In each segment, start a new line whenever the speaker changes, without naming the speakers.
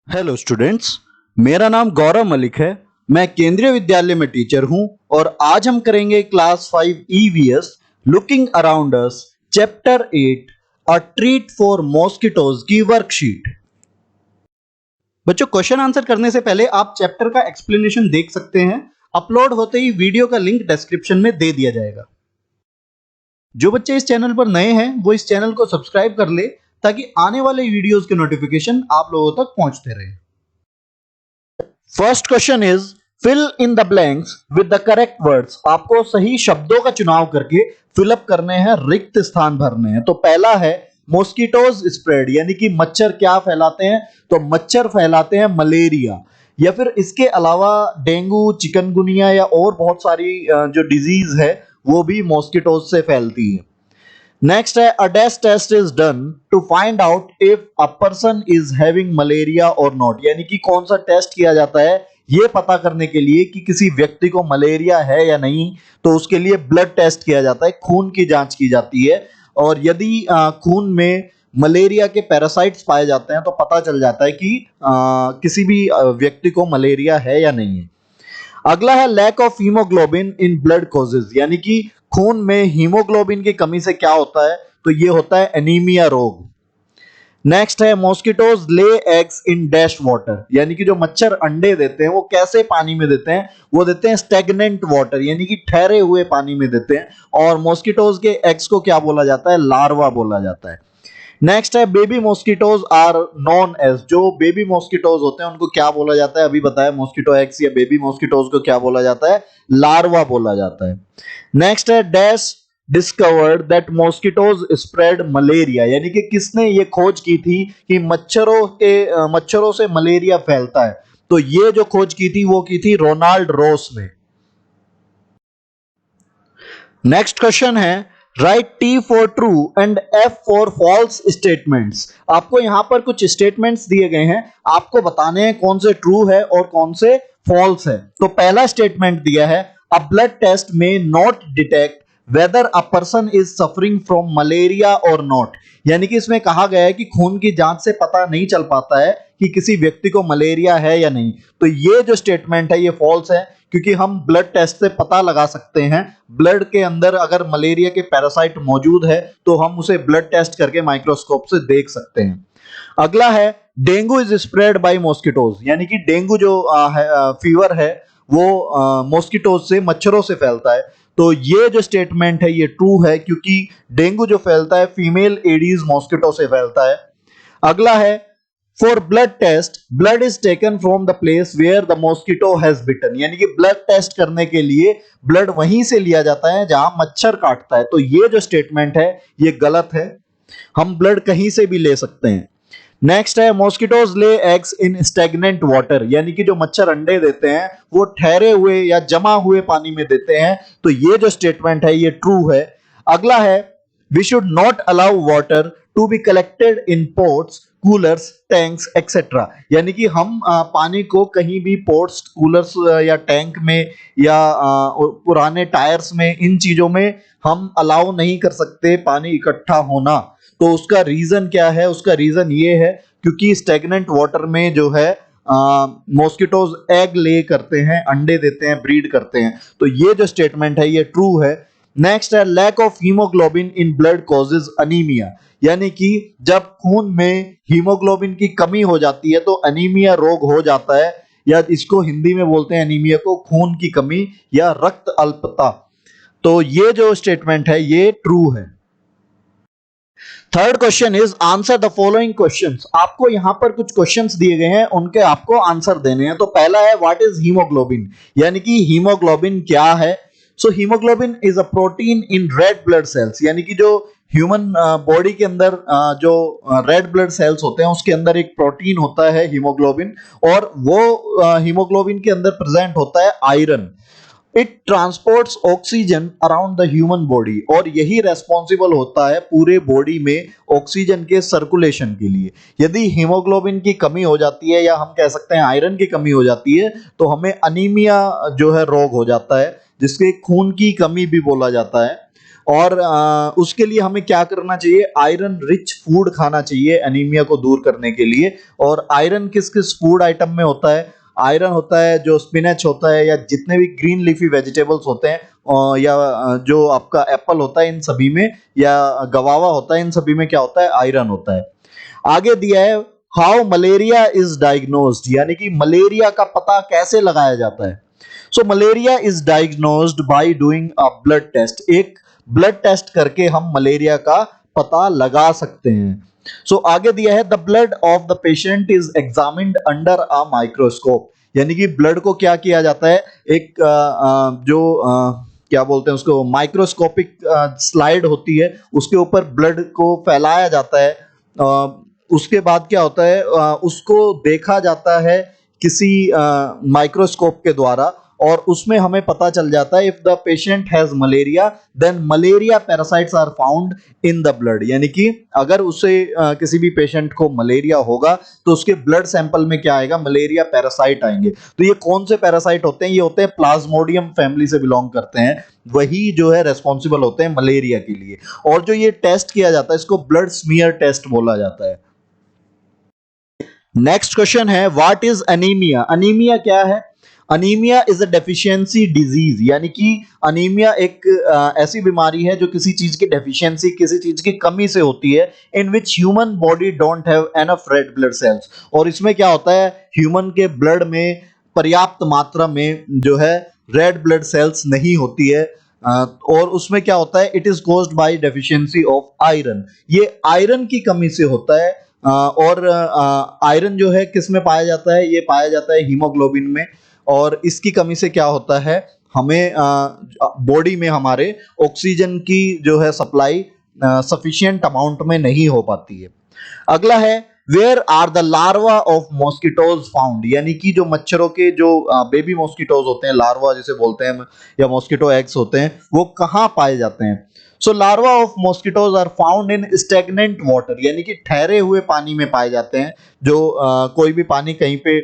Hello students, मेरा नाम गौरव मलिक है। मैं केंद्रीय विद्यालय में टीचर हूं और आज हम करेंगे class 5 EVS looking around us chapter 8 a treat for mosquitoes की वर्कशीट। बच्चों, क्वेश्चन आंसर करने से पहले आप चैप्टर का एक्सप्लेनेशन देख सकते हैं। अपलोड होते ही वीडियो का लिंक डिस्क्रिप्शन में दे दिया जाएगा। जो बच्चे इस चैनल पर नए हैं वो इस चैनल को सब्सक्राइब कर ले ताकि आने वाले वीडियोस के नोटिफिकेशन आप लोगों तक पहुंचते रहे। First question is fill in the blanks with the correct words. आपको सही शब्दों का चुनाव करके फिलअप करने हैं, रिक्त स्थान भरने हैं। तो पहला है मॉस्किटोज स्प्रेड, यानी कि मच्छर क्या फैलाते हैं? तो मच्छर फैलाते हैं मलेरिया, या फिर इसके अलावा डेंगू, चिकनगुनिया या और बहुत सारी जो डिजीज है वो भी मॉस्किटोज से फैलती है। नेक्स्ट है a dash test is done to find out if a person is having malaria or not, यानी कि कौन सा टेस्ट किया जाता है ये पता करने के लिए कि किसी व्यक्ति को मलेरिया है या नहीं। तो उसके लिए ब्लड टेस्ट किया जाता है, खून की जांच की जाती है, और यदि खून में मलेरिया के पैरासाइट्स पाए जाते हैं तो पता चल जाता है कि किसी भी व्यक्ति को मलेरिया है या नहीं है। अगला है lack of haemoglobin in blood causes, यानी कि खून में हीमोग्लोबिन की कमी से क्या होता है? तो ये होता है एनीमिया रोग। नेक्स्ट है mosquitoes lay eggs in dash water, यानी कि जो मच्छर अंडे देते हैं वो कैसे पानी में देते हैं? वो देते हैं स्टेगनेंट वाटर, यानी कि ठहरे हुए पानी में देते हैं। और मॉस्किटोज के एग्स को क्या बोला जाता है? लार्वा बोला जाता है। नेक्स्ट है baby mosquitoes are known as, जो बेबी मॉस्किटोज होते हैं उनको क्या बोला जाता है? अभी बताया, मॉस्किटो एग्स या बेबी मॉस्किटोज को क्या बोला जाता है? लार्वा बोला जाता है। नेक्स्ट है dash discovered that mosquitoes spread malaria, यानी कि किसने ये खोज की थी कि मच्छरों से मलेरिया फैलता है? तो ये जो खोज की थी वो की थी रोनाल्ड रोस ने। नेक्स्ट क्वेश्चन है write T for true and F for false statements. आपको यहां पर कुछ स्टेटमेंट्स दिए गए हैं, आपको बताने हैं कौन से ट्रू है और कौन से फॉल्स है। तो पहला स्टेटमेंट दिया है अ ब्लड टेस्ट में not detect weather a person is suffering from malaria or not, यानी कि इसमें कहा गया है कि खून की जांच से पता नहीं चल पाता है कि किसी व्यक्ति को मलेरिया है या नहीं। तो ये जो स्टेटमेंट है ये फॉल्स है, क्योंकि हम ब्लड टेस्ट से पता लगा सकते हैं ब्लड के अंदर अगर मलेरिया के पैरासाइट मौजूद है तो हम उसे ब्लड टेस्ट करके माइक्रोस्कोप से देख सकते हैं। अगला है dengue is spread by mosquitoes, यानी कि डेंगू जो फीवर है वो मॉस्किटोज से, मच्छरों से फैलता है। तो ये जो स्टेटमेंट है ये ट्रू है, क्योंकि डेंगू जो फैलता है फीमेल एडीज मॉस्किटो से फैलता है। अगला है for blood test blood is taken from the place where the mosquito has bitten, यानी कि ब्लड टेस्ट करने के लिए ब्लड वहीं से लिया जाता है जहां मच्छर काटता है। तो ये जो स्टेटमेंट है ये गलत है, हम ब्लड कहीं से भी ले सकते हैं। नेक्स्ट है mosquitoes lay eggs in stagnant water, यानी कि जो मच्छर अंडे देते हैं वो ठहरे हुए या जमा हुए पानी में देते हैं। तो ये जो स्टेटमेंट है ये ट्रू है। अगला है we should not allow water to be collected in pots, coolers, tanks etcetera, यानी कि हम पानी को कहीं भी पोट्स, कूलर्स या टैंक में या पुराने टायर्स में, इन चीजों में हम अलाउ नहीं कर सकते पानी इकट्ठा होना। तो उसका रीजन क्या है? उसका रीजन ये है क्योंकि स्टेगनेंट वाटर में जो है मॉस्किटोज एग ले करते हैं, अंडे देते हैं, ब्रीड करते हैं। तो ये जो स्टेटमेंट है ये ट्रू है। नेक्स्ट है lack of haemoglobin in blood causes anaemia, यानी कि जब खून में हीमोग्लोबिन की कमी हो जाती है तो अनीमिया रोग हो जाता है, या इसको हिंदी में बोलते हैं अनीमिया को, खून की कमी या रक्त अल्पता। तो ये जो स्टेटमेंट है ये ट्रू है। Third question is answer the following questions. आपको यहां पर कुछ क्वेश्चंस दिए गए हैं, उनके आपको आंसर देने हैं। तो पहला है व्हाट इज हीमोग्लोबिन, यानी कि हीमोग्लोबिन क्या है? So haemoglobin is a protein in red blood sales, यानी कि जो ह्यूमन बॉडी के अंदर जो रेड ब्लड सेल्स होते हैं उसके अंदर एक प्रोटीन होता है हीमोग्लोबिन, और वो हीमोग्लोबिन के अंदर प्रेजेंट होता है iron. It transports oxygen around the human body, और यही रेस्पॉन्सिबल होता है पूरे बॉडी में ऑक्सीजन के सर्कुलेशन के लिए। यदि हीमोग्लोबिन की कमी हो जाती है या हम कह सकते हैं आयरन की कमी हो जाती है तो हमें अनीमिया जो है रोग हो जाता है, जिसके खून की कमी भी बोला जाता है। और उसके लिए हमें क्या करना चाहिए, आयरन रिच फूड खाना चाहिए एनीमिया को दूर करने के लिए। और आयरन किस किस फूड आइटम में होता है, आयरन होता है जो स्पिनच होता है या जितने भी ग्रीन लीफी वेजिटेबल्स होते हैं, या जो आपका एप्पल होता है इन सभी में, या गवावा होता है, इन सभी में क्या होता है, आयरन होता है। आगे दिया है हाउ मलेरिया इज डायग्नोस्ड, यानी कि मलेरिया का पता कैसे लगाया जाता है। So malaria is diagnosed by doing a blood test, एक ब्लड टेस्ट करके हम मलेरिया का पता लगा सकते हैं। सो आगे दिया है the blood of the patient is examined under a microscope, यानी कि ब्लड को क्या किया जाता है, एक क्या बोलते हैं उसको, माइक्रोस्कोपिक स्लाइड होती है, उसके ऊपर ब्लड को फैलाया जाता है। उसके बाद क्या होता है, उसको देखा जाता है किसी माइक्रोस्कोप के द्वारा, और उसमें हमें पता चल जाता है if the patient has malaria then malaria parasites are found in the blood, यानी कि अगर उसे किसी भी पेशेंट को मलेरिया होगा तो उसके ब्लड सैंपल में क्या आएगा, मलेरिया पैरासाइट आएंगे। तो ये कौन से पैरासाइट होते हैं, ये होते हैं प्लाज्मोडियम फैमिली से बिलोंग करते हैं, वही जो है रेस्पॉन्सिबल होते हैं मलेरिया के लिए। और जो ये टेस्ट किया जाता है इसको ब्लड स्मीयर टेस्ट बोला जाता है। नेक्स्ट क्वेश्चन है व्हाट इज अनीमिया, अनीमिया क्या है। Anaemia is a deficiency disease, यानी कि अनीमिया एक ऐसी बीमारी है जो किसी चीज की डेफिशिएंसी, किसी चीज की कमी से होती है, in which human body don't have enough red blood cells. और इसमें क्या होता है, ह्यूमन के ब्लड में पर्याप्त मात्रा में जो है रेड ब्लड सेल्स नहीं होती है। और उसमें क्या होता है, it is caused bye deficiency of iron, ये आयरन की कमी से होता है। और आयरन जो है किस में पाया जाता है, ये पाया जाता है हीमोग्लोबिन में, और इसकी कमी से क्या होता है, हमें बॉडी में हमारे ऑक्सीजन की जो है सप्लाई सफिशिएंट अमाउंट में नहीं हो पाती है। अगला है where are the larva of mosquitoes found, यानी कि जो मच्छरों के जो बेबी मॉस्किटोज होते हैं, लार्वा जिसे बोलते हैं, या मॉस्किटो एग्स होते हैं, वो कहाँ पाए जाते हैं। So larva of mosquitoes are found in stagnant water, यानी कि ठहरे हुए पानी में पाए जाते हैं। जो कोई भी पानी कहीं पे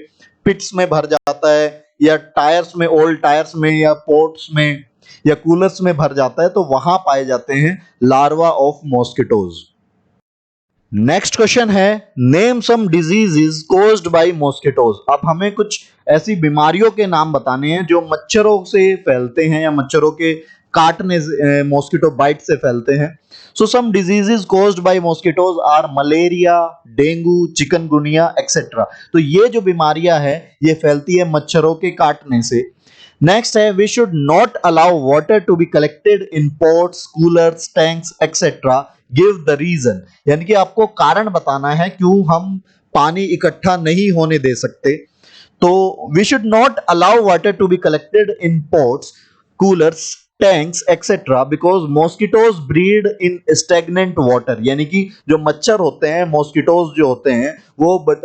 पिट्स में भर जाता है, या टायर्स में, ओल्ड टायर्स में, या पोर्ट्स में, या कूलर्स में भर जाता है, तो वहां पाए जाते हैं larva of mosquitoes. Next question है name some diseases caused by mosquitoes, अब हमें कुछ ऐसी बीमारियों के नाम बताने हैं जो मच्छरों से फैलते हैं, या मच्छरों के काटने से, मॉस्किटो बाइट से फैलते हैं। So some diseases caused by mosquitoes are malaria, dengue, chikungunya etcetera. तो ये जो बीमारियां हैं ये फैलती है मच्छरों के काटने से। नेक्स्ट है we should not allow water to be collected in pots, coolers, tanks etcetera, give the reason, यानी कि आपको कारण बताना है क्यों हम पानी इकट्ठा नहीं होने दे सकते। तो we should not allow water to be collected in pots, coolers, tanks etcetera because mosquitoes breed in stagnant water, यानी कि जो मच्छर होते हैं, मॉस्किटोज जो होते हैं, वो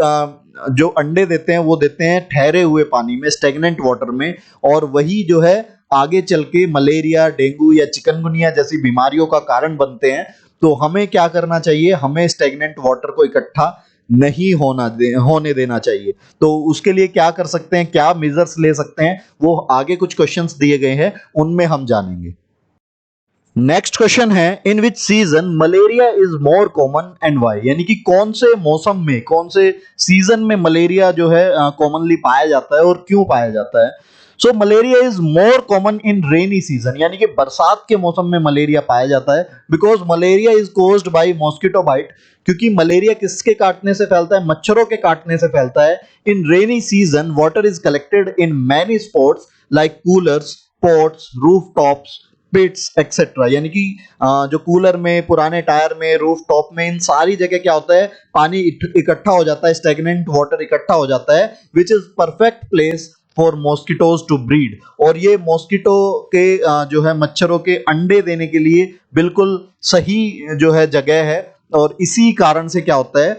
जो अंडे देते हैं वो देते हैं ठहरे हुए पानी में, स्टेगनेंट वाटर में, और वही जो है आगे चल के मलेरिया, डेंगू या चिकनगुनिया जैसी बीमारियों का कारण बनते हैं। तो हमें क्या करना चाहिए, हमें स्टेगनेंट वाटर को इकट्ठा नहीं होने देना चाहिए। तो उसके लिए क्या कर सकते हैं, क्या मेजर्स ले सकते हैं, वो आगे कुछ क्वेश्चंस दिए गए हैं उनमें हम जानेंगे। नेक्स्ट क्वेश्चन है in which season malaria is more common and why, यानी कि कौन से मौसम में, कौन से सीजन में मलेरिया जो है कॉमनली पाया जाता है और क्यों पाया जाता है। So malaria is more common in rainy season, यानी कि बरसात के मौसम में मलेरिया पाया जाता है, because malaria is caused by mosquito bite, क्योंकि मलेरिया किसके काटने से फैलता है, मच्छरों के काटने से फैलता है। In rainy season water is collected in many spots like coolers, pots, roof tops, pits etcetera, यानी कि जो कूलर में, पुराने टायर में, रूफ टॉप में, इन सारी जगह क्या होता है, पानी इकट्ठा हो जाता है, स्टेगनेंट वाटर इकट्ठा हो जाता है, which is perfect place for mosquitoes to breed. और ये मॉस्किटो के जो है मच्छरों के अंडे देने के लिए बिल्कुल सही जो है जगह है, और इसी कारण से क्या होता है,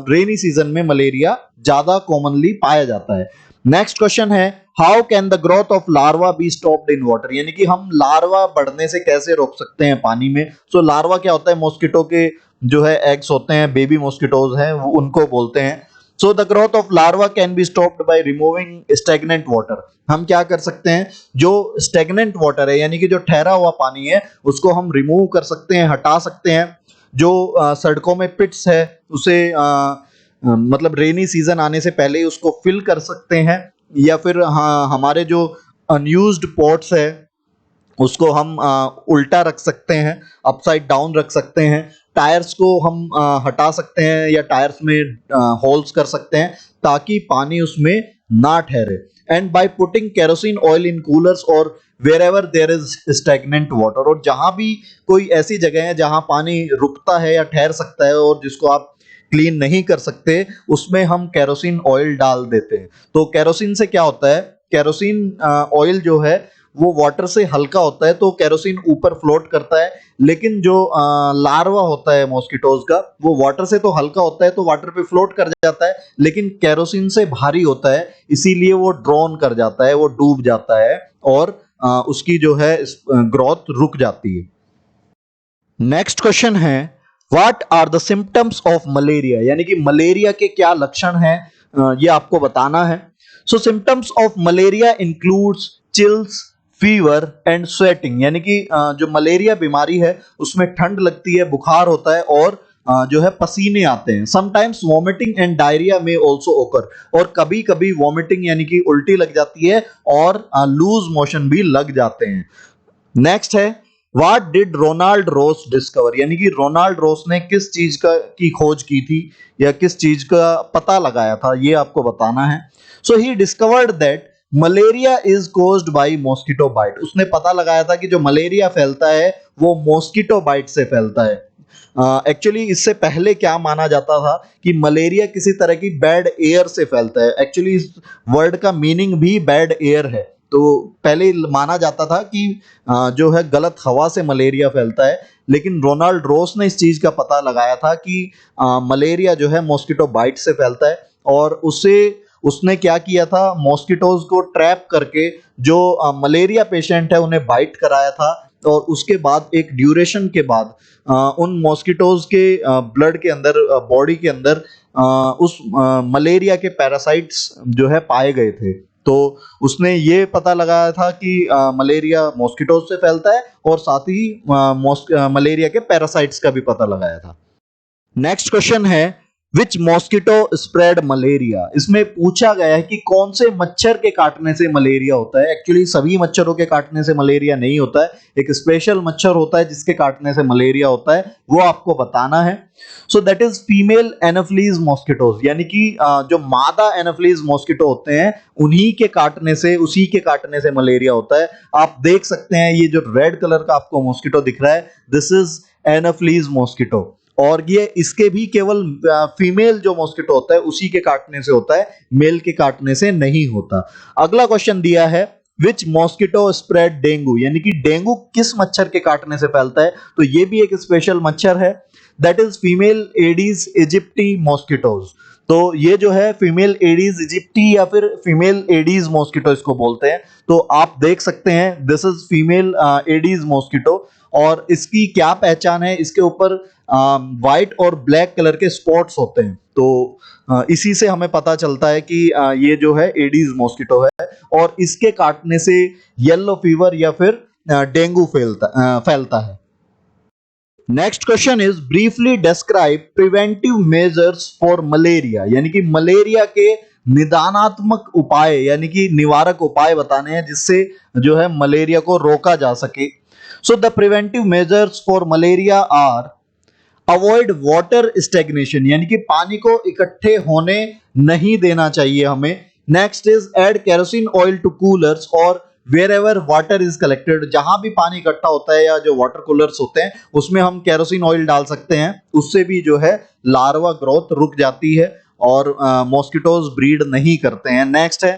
रेनी सीजन में मलेरिया ज्यादा कॉमनली पाया जाता है। नेक्स्ट क्वेश्चन है how can the growth of larva be stopped in water, यानी कि हम लार्वा बढ़ने से कैसे रोक सकते हैं पानी में। सो लार्वा क्या होता है, मॉस्किटो के जो है एग्स होते हैं, बेबी मॉस्किटोज हैं, वो उनको बोलते हैं। So the growth of larva can be stopped by removing stagnant water. हम क्या कर सकते हैं, जो स्टेगनेंट वाटर है यानी कि जो ठहरा हुआ पानी है उसको हम रिमूव कर सकते हैं, हटा सकते हैं। जो सड़कों में पिट्स है उसे मतलब रेनी सीजन आने से पहले ही उसको फिल कर सकते हैं, या फिर हाँ हमारे जो अनयूज्ड पॉट्स है उसको हम उल्टा रख सकते हैं, अपसाइड डाउन रख सकते हैं। टायर्स को हम हटा सकते हैं या टायर्स में होल्स कर सकते हैं ताकि पानी उसमें ना ठहरे। And by putting kerosene oil in coolers और wherever there is stagnant water, और जहां भी कोई ऐसी जगह है जहां पानी रुकता है या ठहर सकता है और जिसको आप क्लीन नहीं कर सकते, उसमें हम केरोसिन ऑयल डाल देते हैं। तो केरोसिन से क्या होता है, केरोसिन ऑयल जो है वो वाटर से हल्का होता है तो केरोसिन ऊपर फ्लोट करता है, लेकिन जो लार्वा होता है मॉस्किटोज का वो वाटर से तो हल्का होता है तो वाटर पे फ्लोट कर जाता है, लेकिन केरोसिन से भारी होता है इसीलिए वो ड्रॉन कर जाता है, वो डूब जाता है और उसकी जो है ग्रोथ रुक जाती है। नेक्स्ट क्वेश्चन है what are the symptoms of malaria, यानी कि मलेरिया के क्या लक्षण हैं, ये आपको बताना है। So symptoms of malaria includes chills, fever and sweating, यानी कि जो मलेरिया बीमारी है उसमें ठंड लगती है, बुखार होता है और जो है पसीने आते हैं। समटाइम्स वॉमिटिंग एंड डायरिया में ऑल्सो ओकर, और कभी कभी वॉमिटिंग यानी कि उल्टी लग जाती है और लूज मोशन भी लग जाते हैं। नेक्स्ट है what did Ronald Ross discover, यानी कि रोनाल्ड रोस ने किस चीज की खोज की थी या किस चीज का पता लगाया था, ये आपको बताना है। So he discovered that malaria is caused by mosquito bite, उसने पता लगाया था कि जो मलेरिया फैलता है वो मॉस्किटो बाइट से फैलता है। एक्चुअली इससे पहले क्या माना जाता था कि मलेरिया किसी तरह की बैड एयर से फैलता है। एक्चुअली इस वर्ड का मीनिंग भी बैड एयर है, तो पहले माना जाता था कि जो है गलत हवा से मलेरिया फैलता है, लेकिन रोनाल्ड रोस ने इस चीज का पता लगाया था कि मलेरिया जो है मॉस्किटो बाइट से फैलता है, और उसने क्या किया था, मॉस्किटोज को ट्रैप करके जो मलेरिया पेशेंट है उन्हें बाइट कराया था, और उसके बाद एक ड्यूरेशन के बाद उन मॉस्किटोज के ब्लड के अंदर, बॉडी के अंदर उस मलेरिया के पैरासाइट्स जो है पाए गए थे। तो उसने ये पता लगाया था कि मलेरिया मॉस्किटोज से फैलता है, और साथ ही मलेरिया के पैरासाइट्स का भी पता लगाया था। नेक्स्ट क्वेश्चन है विच मॉस्किटो स्प्रेड मलेरिया, इसमें पूछा गया है कि कौन से मच्छर के काटने से मलेरिया होता है। एक्चुअली सभी मच्छरों के काटने से मलेरिया नहीं होता है, एक स्पेशल मच्छर होता है जिसके काटने से मलेरिया होता है, वो आपको बताना है। So that is female anopheles mosquitoes, यानी कि जो मादा एनोफिलीज मॉस्किटो होते हैं उन्हीं के काटने से, उसी के काटने से मलेरिया होता है। आप देख सकते हैं ये जो रेड कलर का आपको मॉस्किटो दिख रहा है, दिस इज एनोफिलीज मॉस्किटो, और ये इसके भी केवल फीमेल जो मॉस्किटो होता है उसी के काटने से होता है, मेल के काटने से नहीं होता। अगला क्वेश्चन दिया है विच मॉस्किटो स्प्रेड डेंगू, यानी कि डेंगू किस मच्छर के काटने से फैलता है, तो ये भी एक स्पेशल मच्छर है, that is female Aedes aegypti mosquitoes. तो ये जो है फीमेल एडीज इजिप्टी या फिर फीमेल एडीज मॉस्किटो इसको बोलते हैं। तो आप देख सकते हैं this is female Aedes mosquito, और इसकी क्या पहचान है, इसके ऊपर व्हाइट और ब्लैक कलर के स्पॉट्स होते हैं, तो इसी से हमें पता चलता है कि ये जो है एडीज मॉस्किटो है, और इसके काटने से येलो फीवर या फिर डेंगू फैलता है। Next question is briefly describe preventive measures for malaria, यानी कि मलेरिया के निदानात्मक उपाय यानी कि निवारक उपाय बताने हैं जिससे जो है मलेरिया को रोका जा सके। So the preventive measures for malaria are avoid water stagnation, यानी कि पानी को इकट्ठे होने नहीं देना चाहिए हमें। Next is add kerosene oil to coolers और wherever water is collected, जहां भी पानी इकट्ठा होता है या जो वाटर कूलर्स होते हैं उसमें हम केरोसिन ऑयल डाल सकते हैं, उससे भी जो है लार्वा ग्रोथ रुक जाती है और मॉस्किटोज ब्रीड नहीं करते हैं। नेक्स्ट है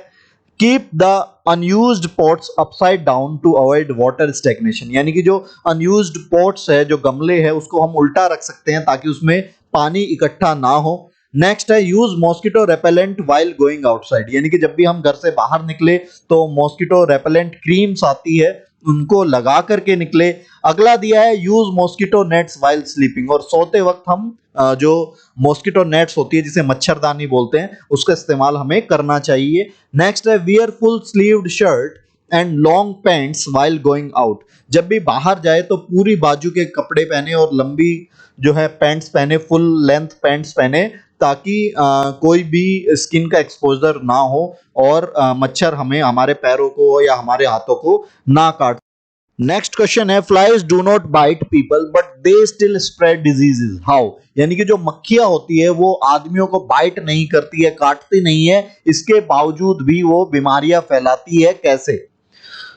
keep the unused pots upside down to avoid water stagnation, यानी कि जो अनयूज्ड पॉट्स है, जो गमले हैं, उसको हम उल्टा रख सकते हैं ताकि उसमें पानी इकट्ठा ना हो। नेक्स्ट है use mosquito repellent while going outside, यानी कि जब भी हम घर से बाहर निकले तो मॉस्किटो रेपेलेंट क्रीम्स आती है उनको लगा करके निकले। अगला दिया है use mosquito nets while sleeping, और सोते वक्त हम जो मॉस्किटो नेट्स होती है जिसे मच्छरदानी बोलते हैं उसका इस्तेमाल हमें करना चाहिए। नेक्स्ट है wear full sleeved shirt and long pants while going out, जब भी बाहर जाए तो पूरी बाजू के कपड़े पहने और लंबी जो है पैंट्स पहने, फुल लेंथ पैंट्स पहने, ताकि कोई भी स्किन का एक्सपोजर ना हो और मच्छर हमें हमारे पैरों को या हमारे हाथों को ना काट। नेक्स्ट क्वेश्चन है flies do not bite people but they still spread diseases how, यानी कि जो मक्खियां होती है वो आदमियों को बाइट नहीं करती है, काटती नहीं है, इसके बावजूद भी वो बीमारियां फैलाती है, कैसे?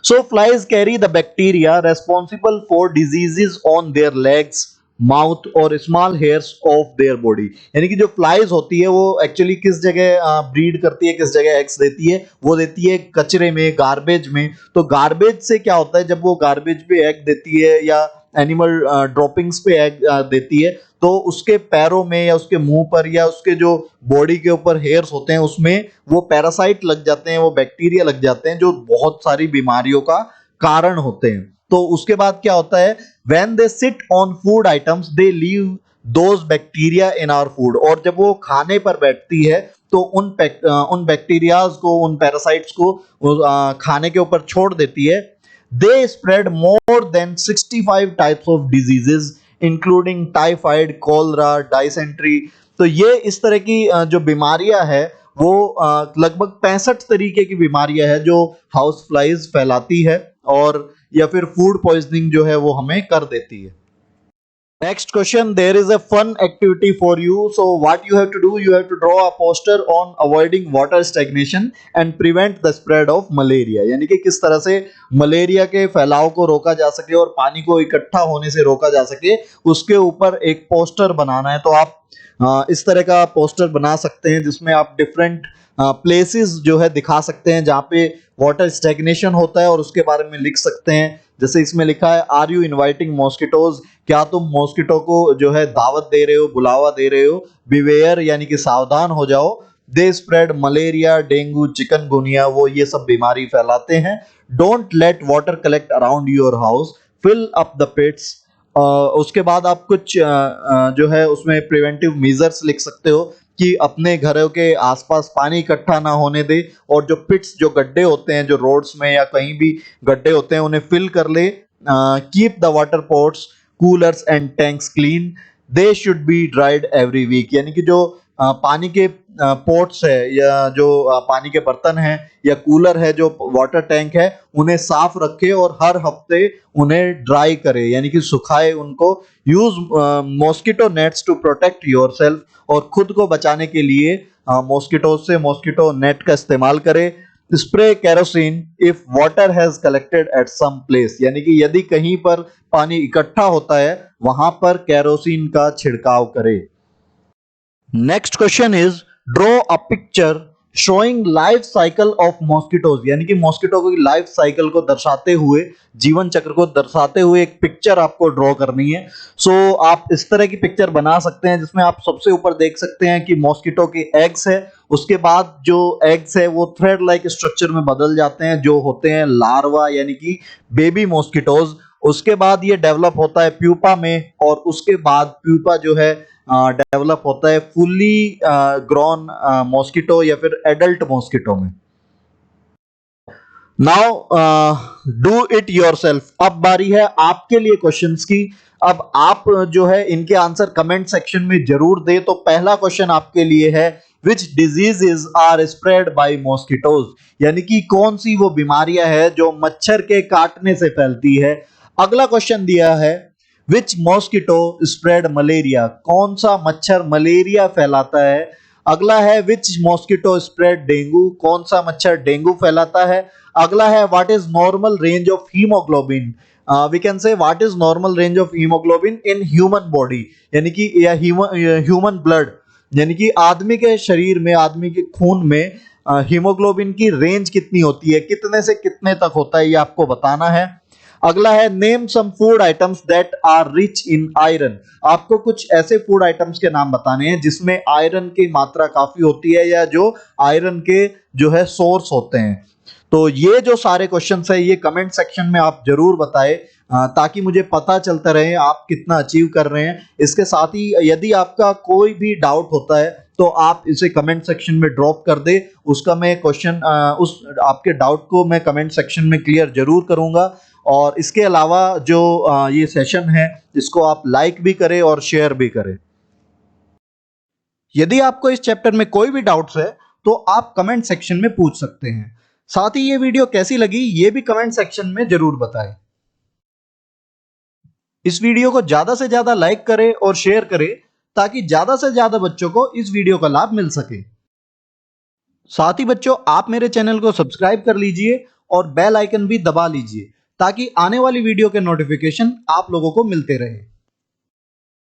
So flies carry the bacteria responsible for diseases on their legs, mouth और small hairs of their body, यानी कि जो फ्लाइज होती है वो एक्चुअली किस जगह ब्रीड करती है, किस जगह एग्स देती है, वो देती है कचरे में, गार्बेज में। तो गार्बेज से क्या होता है, जब वो गार्बेज पे एग देती है या एनिमल ड्रॉपिंग्स पे एग देती है, तो उसके पैरों में या उसके मुंह पर या उसके जो बॉडी के ऊपर हेयर्स होते हैं उसमें वो पैरासाइट लग जाते हैं, वो बैक्टीरिया लग जाते हैं जो बहुत सारी बीमारियों का कारण होते हैं। तो उसके बाद क्या होता है, when they sit on food items they leave those bacteria in our food, और जब वो खाने पर बैठती है तो उन बैक्टीरियाज को, उन पैरासाइट्स को खाने के ऊपर छोड़ देती है। They spread more than 65 types of diseases including typhoid, cholera, dysentery. तो ये इस तरह की जो बीमारियां है वो लगभग 65 तरीके की बीमारियां है जो हाउस फ्लाइज फैलाती है, और या फिर फूड पॉइजनिंग जो है वो हमें कर देती है। Next question, there is a fun activity for you. So what you have to do, you have to draw a poster on avoiding water stagnation and prevent the spread of malaria, यानी कि किस तरह से malaria के फैलाव को रोका जा सके और पानी को इकट्ठा होने से रोका जा सके, उसके ऊपर एक पोस्टर बनाना है। तो आप इस तरह का पोस्टर बना सकते हैं जिसमें आप डिफरेंट प्लेसेस जो है दिखा सकते हैं जहाँ पे वाटर स्टैग्नेशन होता है और उसके बारे में लिख सकते हैं। जैसे इसमें लिखा है आर यू इनवाइटिंग मॉस्किटोज, क्या तुम मॉस्किटो को जो है दावत दे रहे हो, बुलावा दे रहे हो। बिवेयर यानी कि सावधान हो जाओ। They spread malaria, dengue, chikungunya, वो ये सब बीमारी फैलाते हैं। Don't let water collect around your house, fill up the pits. उसके बाद आप कुछ जो है उसमें प्रिवेंटिव मेजर्स लिख सकते हो कि अपने घरों के आसपास पानी इकट्ठा ना होने दे, और जो पिट्स, जो गड्ढे होते हैं, जो रोड्स में या कहीं भी गड्ढे होते हैं उन्हें फिल कर ले। Keep the water pots, coolers and tanks clean, they should be dried every week, यानी कि जो पानी के पोट्स है या जो पानी के बर्तन हैं या कूलर है, जो वाटर टैंक है, उन्हें साफ रखे और हर हफ्ते उन्हें ड्राई करे, यानी कि सुखाए उनको। Use mosquito nets to protect yourself, और खुद को बचाने के लिए मॉस्किटो से मॉस्किटो नेट का इस्तेमाल करें। Spray kerosene if water has collected at some place, यानी कि यदि कहीं पर पानी इकट्ठा होता है वहां पर केरोसिन का छिड़काव करें। Next question is draw a picture showing life cycle of mosquitoes, यानी कि मॉस्किटो की लाइफ साइकिल को दर्शाते हुए, जीवन चक्र को दर्शाते हुए एक पिक्चर आपको ड्रॉ करनी है। सो आप इस तरह की पिक्चर बना सकते हैं जिसमें आप सबसे ऊपर देख सकते हैं कि मॉस्किटो के एग्स है, उसके बाद जो एग्स है वो थ्रेड लाइक स्ट्रक्चर में बदल जाते हैं जो होते हैं लार्वा, यानी कि बेबी मॉस्किटोज। उसके बाद ये डेवलप होता है प्यूपा में, और उसके बाद प्यूपा जो है डेवलप होता है फुल्ली ग्रोन मॉस्किटो या फिर एडल्ट मॉस्किटो में। नाउ डू इट योरसेल्फ, अब बारी है आपके लिए क्वेश्चंस की। अब आप जो है इनके आंसर कमेंट सेक्शन में जरूर दे। तो पहला क्वेश्चन आपके लिए है which diseases are spread by mosquitoes, यानी कि कौन सी वो बीमारियां है जो मच्छर के काटने से फैलती है। अगला क्वेश्चन दिया है विच मॉस्किटो स्प्रेड मलेरिया, कौन सा मच्छर मलेरिया फैलाता है। अगला है विच मॉस्किटो स्प्रेड डेंगू, कौन सा मच्छर डेंगू फैलाता है। अगला है what is normal range of haemoglobin, we can say what is normal range of haemoglobin in human body, यानी कि या ह्यूमन ब्लड, यानी कि आदमी के शरीर में, आदमी के खून में हीमोग्लोबिन की रेंज कितनी होती है, कितने से कितने तक होता है, ये आपको बताना है। अगला है name some food items that are rich in iron, आपको कुछ ऐसे फूड आइटम्स के नाम बताने हैं जिसमें आयरन की मात्रा काफी होती है या जो आयरन के जो है सोर्स होते हैं। तो ये जो सारे क्वेश्चंस है ये कमेंट सेक्शन में आप जरूर बताएं, ताकि मुझे पता चलता रहे आप कितना अचीव कर रहे हैं। इसके साथ ही यदि आपका कोई भी डाउट होता है तो आप इसे कमेंट सेक्शन में ड्रॉप कर दे, उसका मैं क्वेश्चन उस आपके डाउट को मैं कमेंट सेक्शन में क्लियर जरूर करूंगा। और इसके अलावा जो ये सेशन है इसको आप लाइक भी करें और शेयर भी करें। यदि आपको इस चैप्टर में कोई भी डाउट्स है तो आप कमेंट सेक्शन में पूछ सकते हैं। साथ ही ये वीडियो कैसी लगी ये भी कमेंट सेक्शन में जरूर बताएं। इस वीडियो को ज्यादा से ज्यादा लाइक करें और शेयर करें ताकि ज्यादा से ज्यादा बच्चों को इस वीडियो का लाभ मिल सके। साथ ही बच्चों आप मेरे चैनल को सब्सक्राइब कर लीजिए और बेल आइकन भी दबा लीजिए ताकि आने वाली वीडियो के नोटिफिकेशन आप लोगों को मिलते रहे।